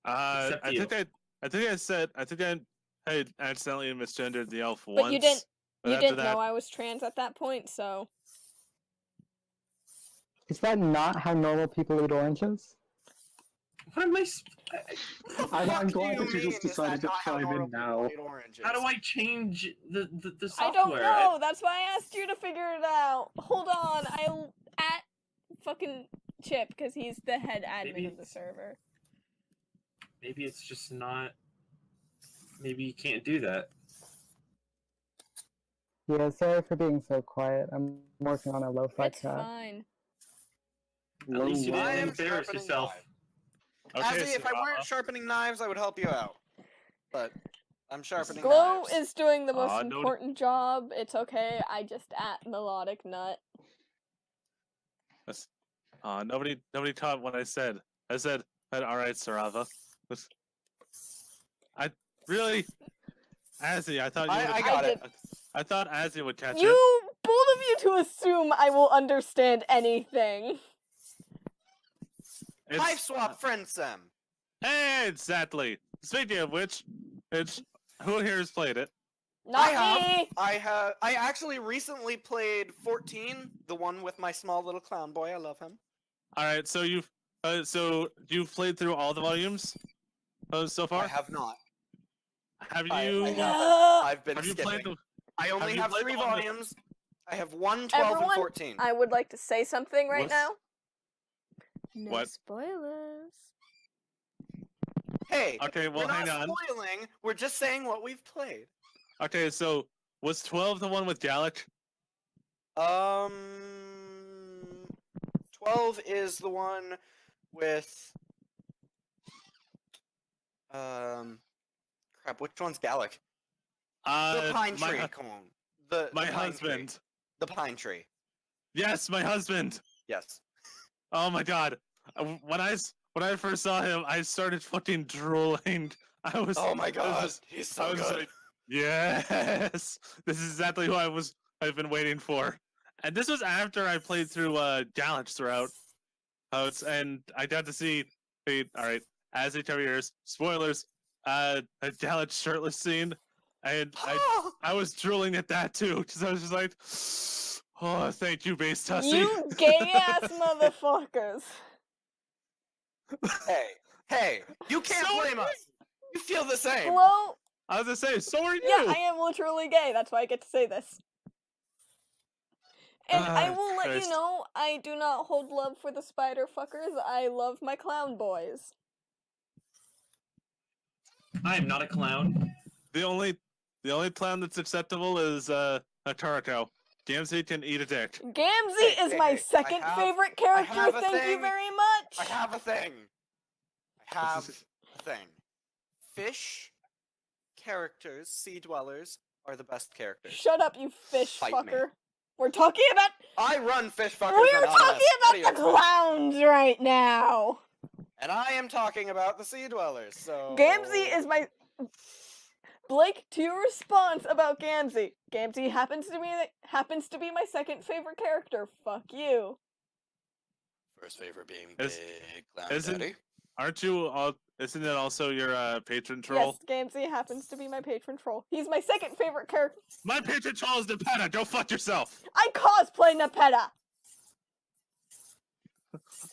Except I you. think I had accidentally misgendered the elf But once. you didn't. but You after didn't that, know I was trans at that point, so Is that not how normal people eat oranges? What am I? I'm Fuck glad do that you mean? just Is decided that to not how chime in normal now. people eat oranges? How do I change the I software? don't know. That's why I asked you to figure it out. Hold on, I'll at fucking Chip because he's the head admin Maybe of the server. Maybe it's just not. Maybe you can't do that. Yeah, sorry for being so quiet. I'm working on a lo-fi It's chat. fine. At least you I didn't am embarrass sharpening yourself. knives. okay, Azzy, if I weren't sharpening knives, I would help you out. But I'm sharpening Glow knives. is doing the most Aw, no- important job. It's okay. I just at melodic nut. nobody caught what I said. I said, all right, Sarava. I really, Azzy, I thought you I would. got it. I thought Azzy would catch it. You, both of you, to assume I will understand anything. It's- Knife swap, friend Sam. Exactly. Speaking of which, who here has played it? Not I me. I actually recently played 14, the one with my small little clown boy. I love him. All right, so you've played through all the volumes so far. I have not. Have you? I haven't. No. I've been have you skipping. played the? I only you have played 3 the one with- volumes. I have 1, 12, Everyone, and 14. I would like to say something right What's- now. No What? spoilers. Hey, Okay, well, we're hang not on. spoiling. We're just saying what we've played. Okay, so was 12 the one with Gallic? 12 is the one with crap. Which one's Gallic? The pine my tree. hu- Come on. The my pine husband. Tree. The pine tree. Yes, my husband. Yes. Oh my god. When I first saw him, I started fucking drooling. I was. Oh my I was god, just- he's I so was good. like, yes, this is exactly who I've been waiting for. And this was after I played through Gallic throughout. And I got to see. All right, as each of yours, spoilers. A Gallic shirtless scene, and I was drooling at that too because I was just like, oh, thank you, base Tussie. You gay ass motherfuckers. Hey, you can't So blame us. You feel the same. Glow. I was gonna say, so are you. Yeah, I am literally gay. That's why I get to say this. And I Ah, will let you Christ. know, I do not hold love for the spider fuckers. I love my clown boys. I am not a clown. The only The only clown that's acceptable is a Tarako. Gamzee can eat a dick. Gamzee is my second favorite character. have a Thank you thing. very much. I have a thing. I have a thing. Fish characters, sea dwellers, are the best characters. Shut up, you fish Fight me. fucker. We're talking about. I run fish fuckers. We're Anonymous. talking What do about you the clowns right now. And I am talking about the sea dwellers. So Gamzee is my. Blake, to your response about Gamzee. Gamzee happens to be my second favorite character. Fuck you. first favorite being Is- Big Clown isn't- Daddy. Aren't you all? Isn't it also your patron troll? Yes, Gamzee happens to be my patron troll. He's my second favorite character. My patron troll is Nepeta. Go fuck yourself. I cosplay Nepeta,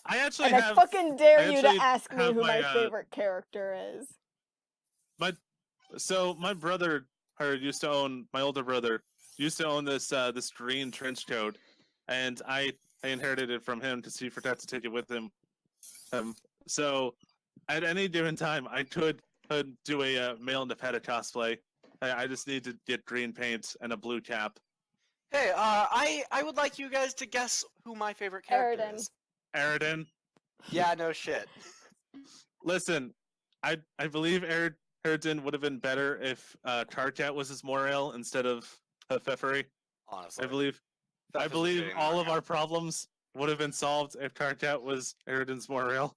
I actually and I have. fucking dare you to actually ask me have who my my, favorite character is. So my brother, used to own. My older brother used to own this this green trench coat, and I inherited it from him because he forgot to take it with him. So at any given time, I could do a male Nepeta cosplay. I just need to get green paint and a blue cap. Hey, I would like you guys to guess who my favorite character Aridin. is. Aridin, Yeah, no shit. listen, I believe Aridin would have been better if Karkat was his Morale instead of Pfeffery. Honestly, I believe That I is a believe shame. all of our problems would have been solved if Karkat was Aridin's Morale.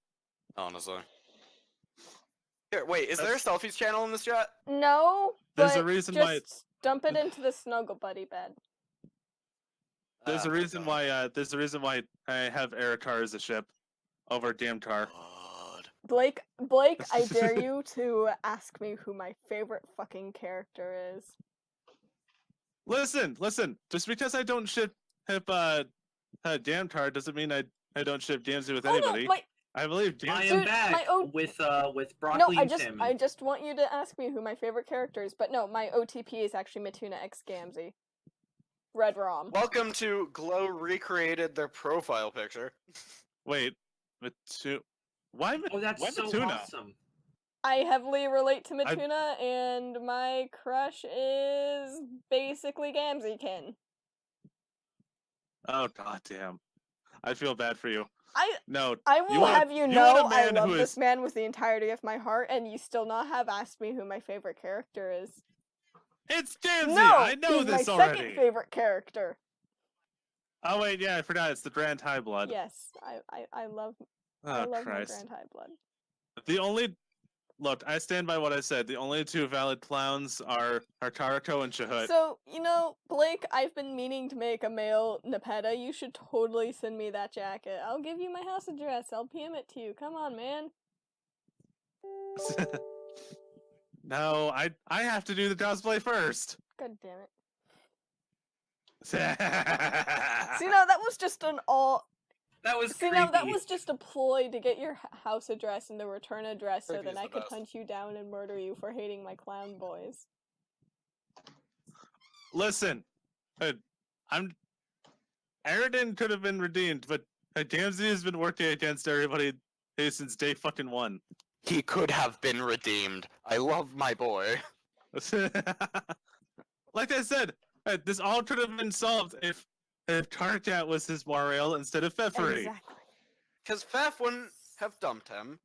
Honestly. Here, wait, is there a selfies channel in this chat? No, There's but a reason just why it's- dump it into the snuggle buddy bed. There's a Oh, reason God. why I have Erikar as a ship over Damtar. God. Blake, I dare you to ask me who my favorite fucking character is. Listen. Just because I don't ship Damtar doesn't mean I don't ship Gamzee with anybody. No, I believe I Gamzee. am Dude, back my O- with broccoli no, and salmon. I just want you to ask me who my favorite character is. But no, my OTP is actually Matuna X Gamzee. Red Rom. Welcome to Glow recreated their profile picture. Wait, why Oh, that's why so Matuna? awesome. I heavily relate to Matuna, and my crush is basically Gamzeekin. Oh goddamn! I feel bad for you. No, I will want a- have you want know a I man love who this is- man with the entirety of my heart, and you still not have asked me who my favorite character is. It's Gamzee. No, I know he's this my already. second favorite character. Oh wait, yeah, I forgot. It's the Grand High Blood. Yes, I love Oh my Christ! Grand High Blood. The only look, I stand by what I said. The only two valid clowns are Tarako and Shahut. So, Blake, I've been meaning to make a male Nepeta. You should totally send me that jacket. I'll give you my house address. I'll PM it to you. Come on, man. No, I have to do the cosplay first. God damn it. See, See, no, that was just an all. That was See, creepy. no, that was just a ploy to get your house address and the return address so Creepy that is I the could best. hunt you down and murder you for hating my clown boys. Listen, Aridin could have been redeemed, but Gamzee has been working against everybody since day fucking one. He could have been redeemed. I love my boy. Like I said, this all could have been solved if Karkat was his Morale instead of Pfeffery. Exactly. Because Pfeff wouldn't have dumped him,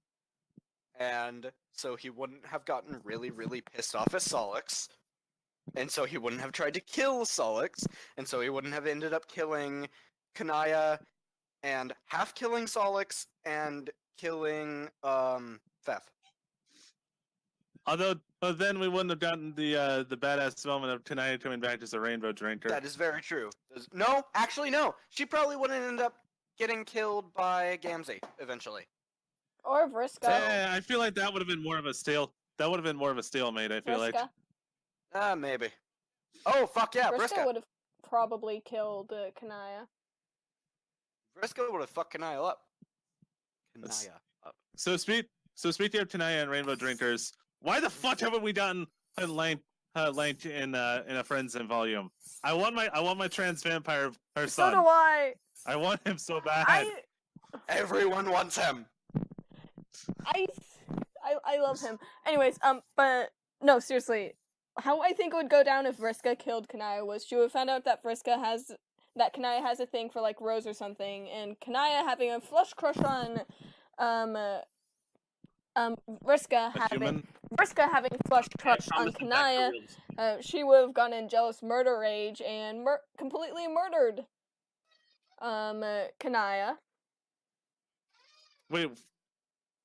and so he wouldn't have gotten really, really pissed off at Solix, and so he wouldn't have tried to kill Solix, and so he wouldn't have ended up killing Kanaya, and half killing Solix, and killing, Pfeff. Although, but then we wouldn't have gotten the badass moment of Kanaya coming back as a rainbow drinker. That is very true. No, actually no. She probably wouldn't end up getting killed by Gamzee, eventually. Or Vriska. Yeah, I feel like that would have been more of a stalemate. I feel like. Vriska. Maybe. Oh, fuck yeah, Vriska Vriska. would have probably killed Kanaya. Vriska would have fucked Kanaya up. That's- Kanaya up. So speaking of Kanaya and rainbow drinkers, why the fuck haven't we gotten a link in a Friends in volume? I want my trans vampire her So son. do I. I want him so bad. Everyone wants him. I love him. Anyways, but no, seriously, how I think it would go down if Vriska killed Kanaya was she would find out that Kanaya has a thing for like Rose or something, and Kanaya having a flush crush on Vriska having flush crush on Kanaya, she would have gone in jealous murder rage and completely murdered Kanaya. Wait,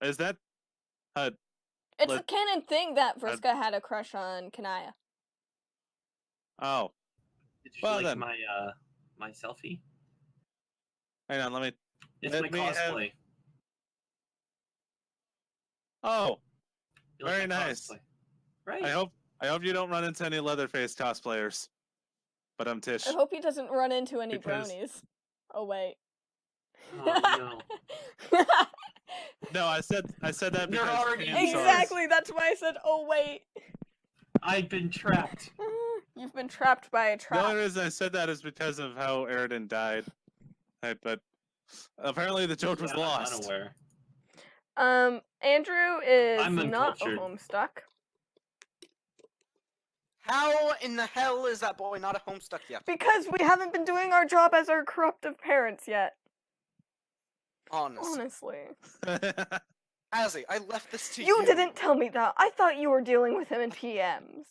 is that It's a canon thing that Vriska had a crush on Kanaya. Oh. Did you like my my selfie? Hang on, It's let my me cosplay. Oh, You like very my nice. cosplay? Right. I hope you don't run into any Leatherface cosplayers. But I'm Tish. I hope he doesn't run into any Because- bronies. Oh wait. Oh no. No, I said that They're because already Pam saw us. Exactly, that's why I said, oh wait. I've been trapped. You've been trapped by a The trap. only reason I said that is because of how Eridan died. But apparently the joke was Yeah, lost. I'm unaware. Andrew is I'm not a uncultured. Homestuck. How in the hell is that boy not a Homestuck yet? Because we haven't been doing our job as our corruptive parents yet. Honestly. Azzy, I left this to you. You didn't tell me that. I thought you were dealing with him in PMs.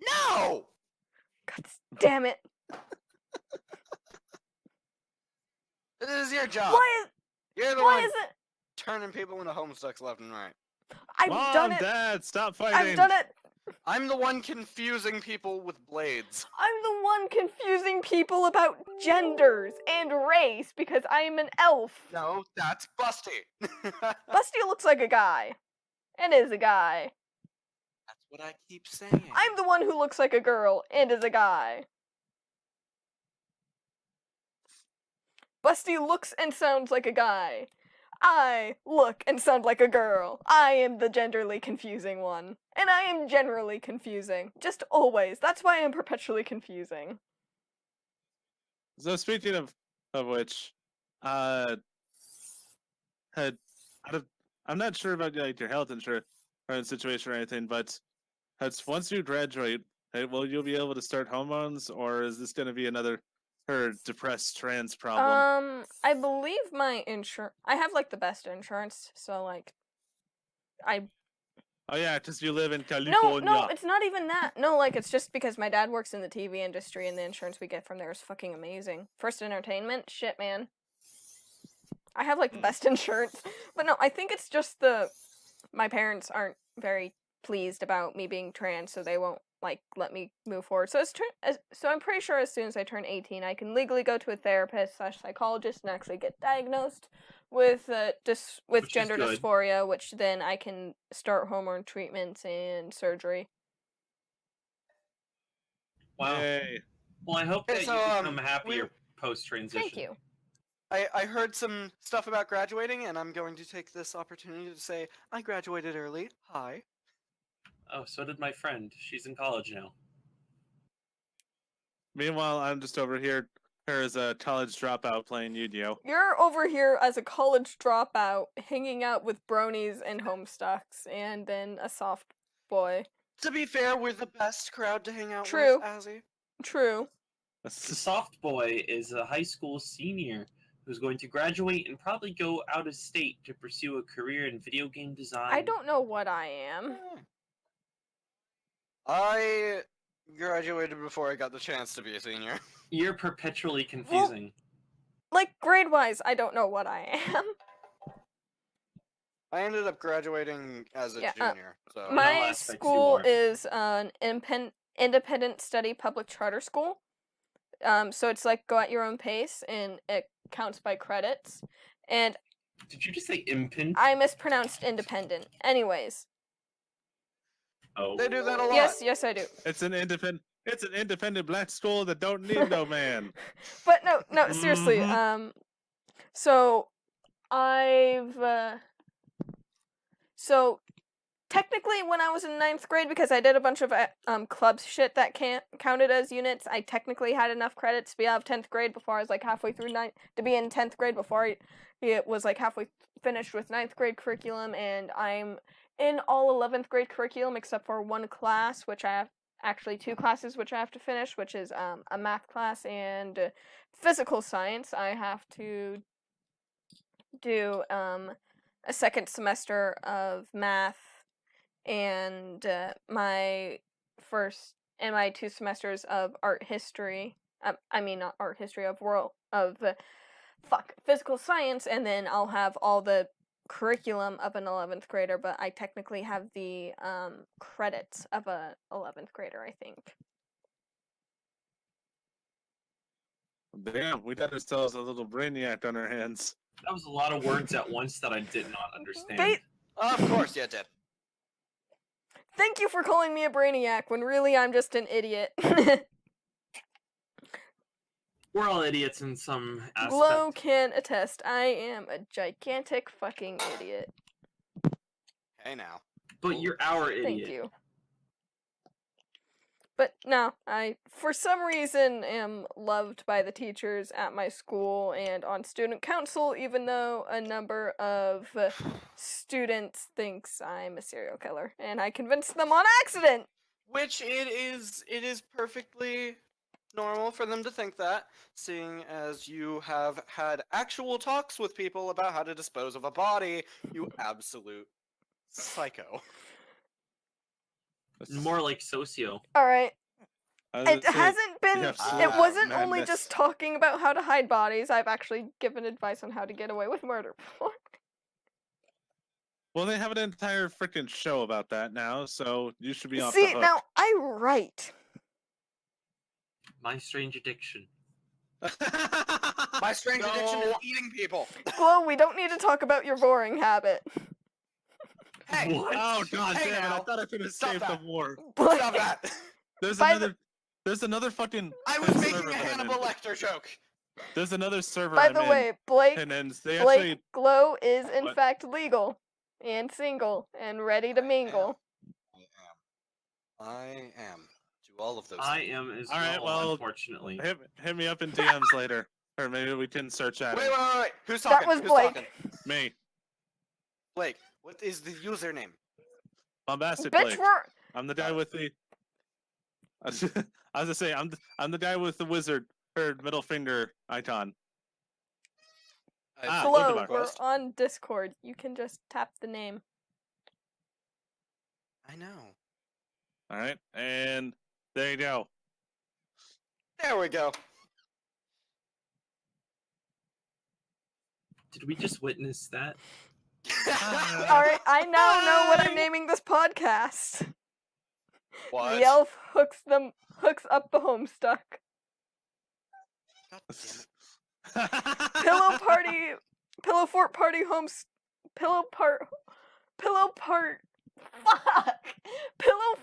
No! God damn it. This is your job. Why You're the why one is it? turning people into Homestucks left and right. I've Mom, done it. Dad, stop fighting. I've done it. I'm the one confusing people with blades. I'm the one confusing people about genders and race because I am an elf. No, that's Busty. Busty looks like a guy. And is a guy. That's what I keep saying. I'm the one who looks like a girl and is a guy. Busty looks and sounds like a guy. I look and sound like a girl. I am the genderly confusing one. And I am generally confusing. Just always. That's why I'm perpetually confusing. So speaking of which, I'm not sure about like your health insurance situation or anything, but once you graduate, will you be able to start hormones, or is this going to be another depressed trans problem? I believe my I have like the best insurance, so like Oh yeah, because you live in California. No, it's not even that. No, like it's just because my dad works in the TV industry and the insurance we get from there is fucking amazing. First Entertainment, shit man. I have like the best insurance. But no, I think it's just my parents aren't very pleased about me being trans, so they won't like let me move forward. So so I'm pretty sure as soon as I turn 18, I can legally go to a therapist/psychologist and actually get diagnosed with gender dysphoria, which then I can start hormone treatments and surgery. Wow. Yay. Well, I hope that So, you become happier post-transition. Thank you. I heard some stuff about graduating, and I'm going to take this opportunity to say I graduated early. Hi. Oh, so did my friend. She's in college now. Meanwhile, I'm just over here as a college dropout playing Yu-Gi-Oh. You're over here as a college dropout, hanging out with bronies and Homestucks, and then a soft boy. To be fair, we're the best crowd to hang out True. with, Azzy. True. The soft boy is a high school senior who's going to graduate and probably go out of state to pursue a career in video game design. I don't know what I am. I graduated before I got the chance to be a senior. You're perpetually confusing. Like, grade-wise, I don't know what I am. I ended up graduating as a junior. So all My aspects you school are. is an independent study public charter school. So it's like go at your own pace, and it counts by credits. And Did you just say impant? I mispronounced independent. Anyways. Oh. they do that a lot. Yes, I do. It's an independent black school that don't need no man. But no, seriously. So I've so technically, when I was in 9th grade, because I did a bunch of clubs shit that counted as units, I technically had enough credits to be out of 10th grade before I was like halfway through to be in 10th grade before it was like halfway finished with 9th grade curriculum, and I'm in all 11th grade curriculum except for one class, which I have actually 2 classes which I have to finish, which is a math class and physical science. I have to do a second semester of math and my 2 semesters of art history. I mean not art history, of physical science, and then I'll have all the curriculum of an 11th grader, but I technically have the credits of a 11th grader, I think. Damn, we got ourselves a little brainiac on our hands. That was a lot of words at once that I did not understand. Of course you did. Thank you for calling me a brainiac when really I'm just an idiot. We're all idiots in some aspect. Glow can attest, I am a gigantic fucking idiot. Hey now. But you're our idiot. Thank you. But no, I, for some reason, am loved by the teachers at my school and on student council, even though a number of students thinks I'm a serial killer, and I convinced them on accident! Which it is perfectly normal for them to think that, seeing as you have had actual talks with people about how to dispose of a body, you absolute psycho. More like socio. Alright. It Say, hasn't been, have it wasn't madness. only just talking about how to hide bodies, I've actually given advice on how to get away with murder before. Well, they have an entire freaking show about that now, so you should be off the See, hook. now, I write. My strange addiction. My strange addiction is No. eating people. Glow, we don't need to talk about your boring habit. Hey, What? Oh god Hey damn it! I now. thought I could Stop escape the that. war. stop that. There's another fucking. I was server making a that I'm Hannibal in. Lecter joke. There's another server By I'm the in, way, Blake, and they Blake, actually. Glow is in What? fact legal and single and ready to mingle. I am. Do all of those. I things. am as All right, well, well, unfortunately. Hit me up in DMs later, or maybe we can search at Wait, it. wait, wait. Who's talking? That was Who's Blake. talking? Me, Blake. What is the username? bombastic Bitch, Blake. we're I'm the guy with the. I was gonna say I'm the guy with the wizard or middle finger icon. Ah, Glow. Wunderbar. We're on Discord. You can just tap the name. I know. All right, and there you go. There we go. Did we just witness that? Alright, I now know what I'm naming this podcast. What? The elf hooks up the Homestuck. God damn it. Pillow fort party pillow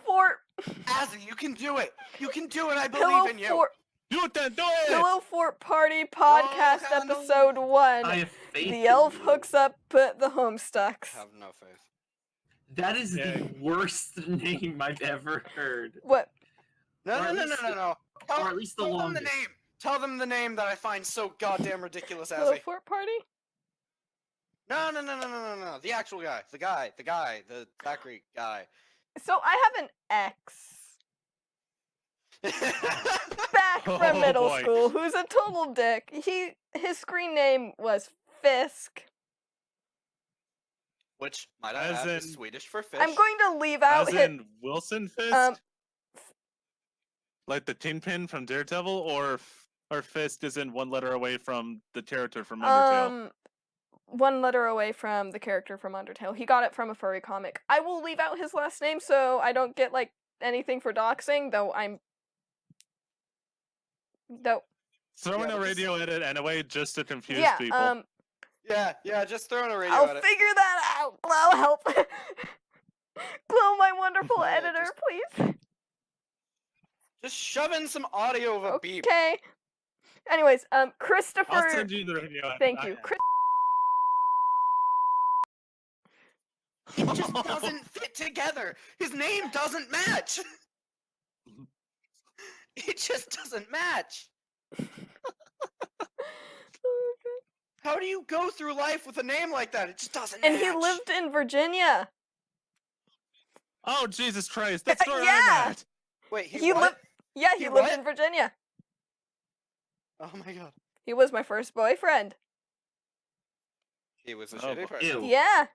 fort Azzy, you can do it. You can do it. I pillow believe in you. fort Do it then, do it! pillow fort party podcast Candle. episode 1. I have faith. The in elf you. hooks up the Homestucks. I have no faith. That is Yeah. the worst name I've ever heard. What? No, Or no, at no, least no, no, no. Tell, or at least the tell them the longest. name. Tell them the name that I find so goddamn ridiculous, Pillow Azzy. fort party? No, no, no, no, no, no, no. The actual guy. The Zachary guy. So I have an ex back Oh, from middle boy. school who's a total dick. His screen name was Fisk. Which, might I As add, is in- Swedish for fish. I'm going to leave out As his in Wilson Fisk, like the Kingpin from Daredevil, or Fisk is in one letter away from the character from Undertale. one letter away from the character from Undertale. He got it from a furry comic. I will leave out his last name so I don't get like anything for doxing, though Throwing yeah, a but this- radio edit anyway just to confuse yeah, people. Yeah, just throwing a radio I'll at it. figure that out. Glow, help. Glow, my wonderful Yeah, editor, please. Just shove in some audio of a beep. Okay. Anyways, I'll Christopher. send you the radio edit. Thank you. It just doesn't fit together. His name doesn't match. It just doesn't match. Oh, God. How do you go through life with a name like that? It just doesn't And match. he lived in Virginia. Oh Jesus Christ! That's where Yeah. I'm at. Wait, He what? lived. Yeah, he He lived what? in Virginia. Oh my god. He was my first boyfriend. He was a Oh, shitty person. Ew. Yeah.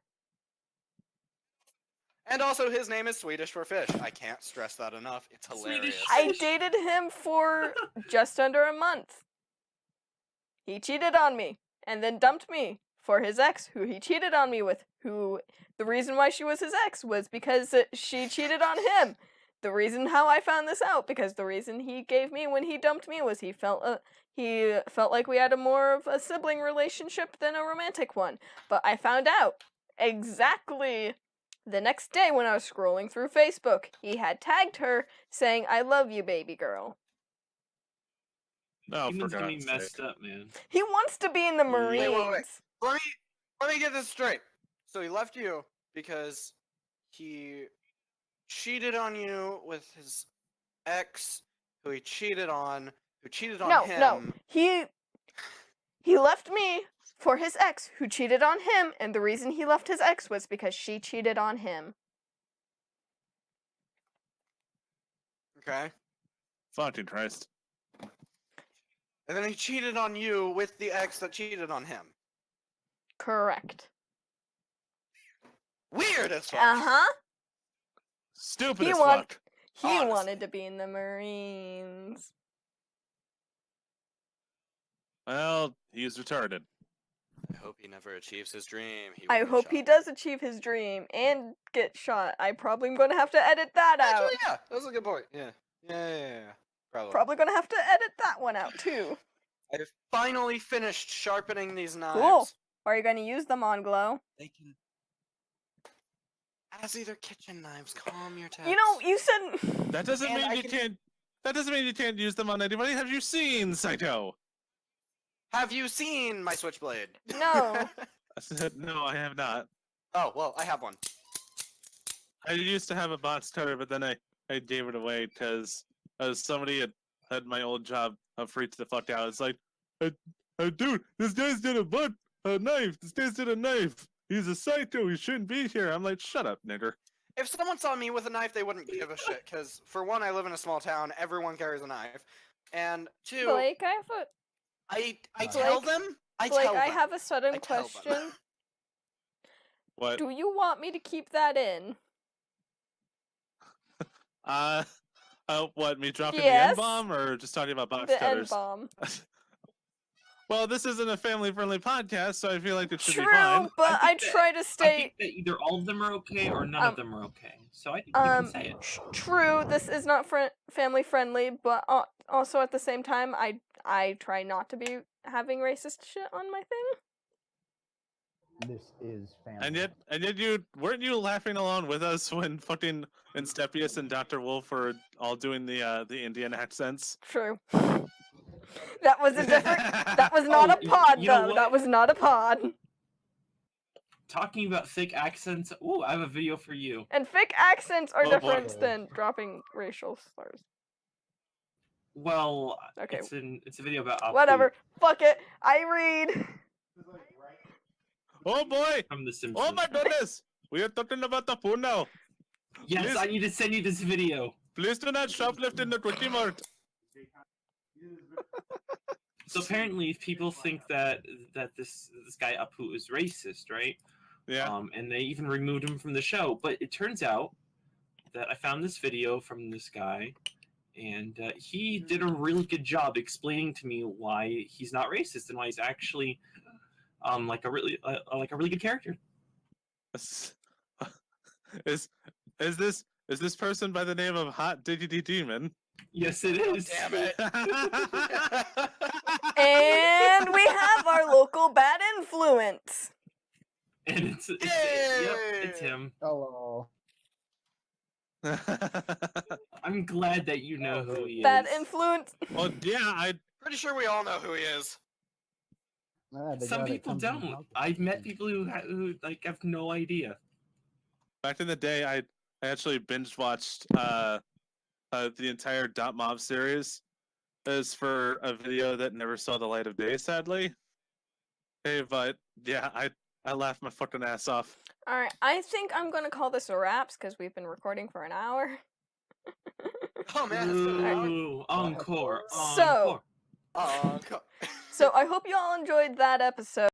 And also, his name is Swedish for fish. I can't stress that enough. It's hilarious. Swedish. I dated him for just under a month. He cheated on me and then dumped me for his ex, who he cheated on me with. Who the reason why she was his ex was because she cheated on him. The reason how I found this out because the reason he gave me when he dumped me was he felt like we had a more of a sibling relationship than a romantic one. But I found out exactly the next day when I was scrolling through Facebook. He had tagged her saying, "I love you, baby girl." No, for Humans can be God's messed sake. up, man. He wants to be in the Marines. Wait. Let me get this straight. So he left you because he cheated on you with his ex, who cheated on him. No. He left me for his ex, who cheated on him, and the reason he left his ex was because she cheated on him. Okay. Fucking Christ. And then he cheated on you with the ex that cheated on him. Correct. Weird as fuck. Uh-huh. Stupid He as want- fuck. He Honestly. wanted to be in the Marines. Well, he's retarded. I hope he never achieves his dream. I hope he does achieve his dream and get shot. I probably am going to have to edit that out. Actually, yeah, that was a good point. Yeah. Probably. Probably going to have to edit that one out too. I finally finished sharpening these knives. Cool. Are you going to use them on Glow? They can. As either kitchen knives, calm your tits. You know, you said That doesn't And mean I you can- can't. That doesn't mean you can't use them on anybody. Have you seen Saito? Have you seen my switchblade? No. I said no, I have not. Oh well, I have one. I used to have a box cutter, but then I gave it away because somebody had my old job freaked the fuck out. It's like, dude, this guy's got a knife. This guy's got a knife. He's a psycho. He shouldn't be here. I'm like, shut up, nigger. If someone saw me with a knife, they wouldn't give a shit. Because for one, I live in a small town. Everyone carries a knife. And two, Blake, I have a I tell Blake- them. I Blake, tell them. I have a sudden I tell them. question. What? Do you want me to keep that in? What? Me dropping Yes. the N-bomb or just talking about box The cutters? N-bomb. Well, this isn't a family-friendly podcast, so I feel like it should be True, fine. but I think that- try to I stay. think that either all of them are okay or none of them are okay. So I think you can say it. True, this is not family friendly, but also at the same time, I try not to be having racist shit on my thing. This is family. And yet you weren't you laughing along with us when fucking Enstepius and Dr. Wolf were all doing the Indian accents? True. That was a different. That was not Oh, a pod, you know though. what? That was not a pod. Talking about thick accents. Ooh, I have a video for you. And fake accents are Oh, boy. different than dropping racial slurs. Well, Okay. it's a video about Apu Whatever. Fuck it. I read. Oh boy! from The Simpsons. Oh my goodness! We are talking about the food now. Yes, Please- I need to send you this video. Please do not shoplift in the Quickie Mart. So apparently, if people think that this guy Apu is racist, right? Yeah. And they even removed him from the show. But it turns out that I found this video from this guy, and he did a really good job explaining to me why he's not racist and why he's actually like a really good character. Is this person by the name of Hot Diggity Demon? Yes, it is. Damn it. And we have our local bad influence. And it's yep, it's him. Hello. I'm glad that you know who he is. Bad influence. Well, yeah, Pretty sure we all know who he is. Ah, the Some guy that people comes in don't. help. I've met people who like have no idea. Back in the day, I actually binge watched the entire Dot Mob series. As for a video that never saw the light of day, sadly. Hey, but yeah, I laughed my fucking ass off. Alright, I think I'm gonna call this a wraps because we've been recording for an hour. Oh man, it's been an hour. Ooh, encore, So- encore. Go. So I hope you all enjoyed that episode.